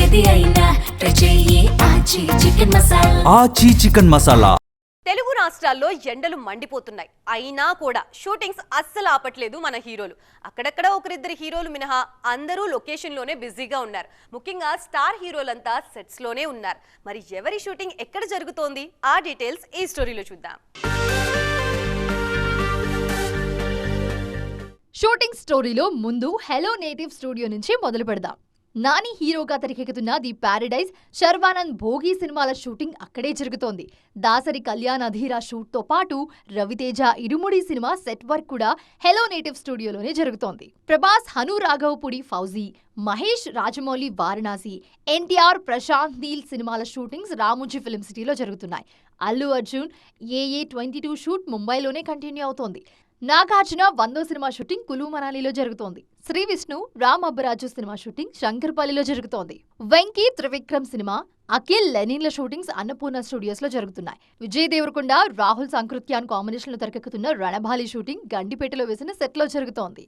ఏది అయినా ట్రై చెయ్యి ఆచి చికెన్ మసాలా. ఆచి చికెన్ మసాలా. తెలుగు రాష్ట్రాల్లో ఎండలు మండిపోతున్నాయి. అయినా కూడా షూటింగ్స్ అస్సలు ఆపట్లేదు మన హీరోలు. అక్కడక్కడ ఒకరిద్దరు హీరోలు మినహా అందరూ లొకేషన్లోనే బిజీగా ఉన్నారు. ముఖ్యంగా స్టార్ హీరోలంతా సెట్స్లోనే ఉన్నారు. మరి ఎవరి షూటింగ్ ఎక్కడ జరుగుతోంది, ఆ డీటెయిల్స్ ఈ స్టోరీలో చూద్దాం. షూటింగ్ స్టోరీలో ముందు హెలో నేటివ్ స్టూడియో నుంచి మొదలు పెడదాం. నాని హీరోగా తెరకెక్కుతున్న ది ప్యారడైజ్, శర్వానంద్ భోగి సినిమాల షూటింగ్ అక్కడే జరుగుతోంది. దాసరి కళ్యాణ్ అధీరా షూట్ తో పాటు రవితేజ ఇరుముడి సినిమా సెట్ వర్క్ కూడా హెలో నేటివ్ స్టూడియోలోనే జరుగుతోంది. ప్రభాస్ హను రాఘవపూడి ఫౌజీ, మహేష్ రాజమౌళి వారణాసి, ఎన్టీఆర్ ప్రశాంత్ నీల్ సినిమాల షూటింగ్స్ రామోజీ ఫిల్మ్ సిటీలో జరుగుతున్నాయి. అల్లు అర్జున్ AA 22 షూట్ ముంబైలోనే కంటిన్యూ అవుతోంది. నాగార్జున 100వ సినిమా షూటింగ్ కులు మనాలిలో జరుగుతోంది. శ్రీ విష్ణు రామ్ అబ్బరాజు సినిమా షూటింగ్ శంకర్పల్లిలో జరుగుతోంది. వెంకీ త్రివిక్రమ్ సినిమా అఖిల్ లెనిన్ల షూటింగ్స్ అన్నపూర్ణ స్టూడియోస్ లో జరుగుతున్నాయి. విజయ్ దేవరకొండ రాహుల్ సంకృత్యాన్ కాంబినేషన్ లో తెరకెక్కుతున్న రణభాలి షూటింగ్ గండిపేటలో వేసిన సెట్ లో జరుగుతోంది.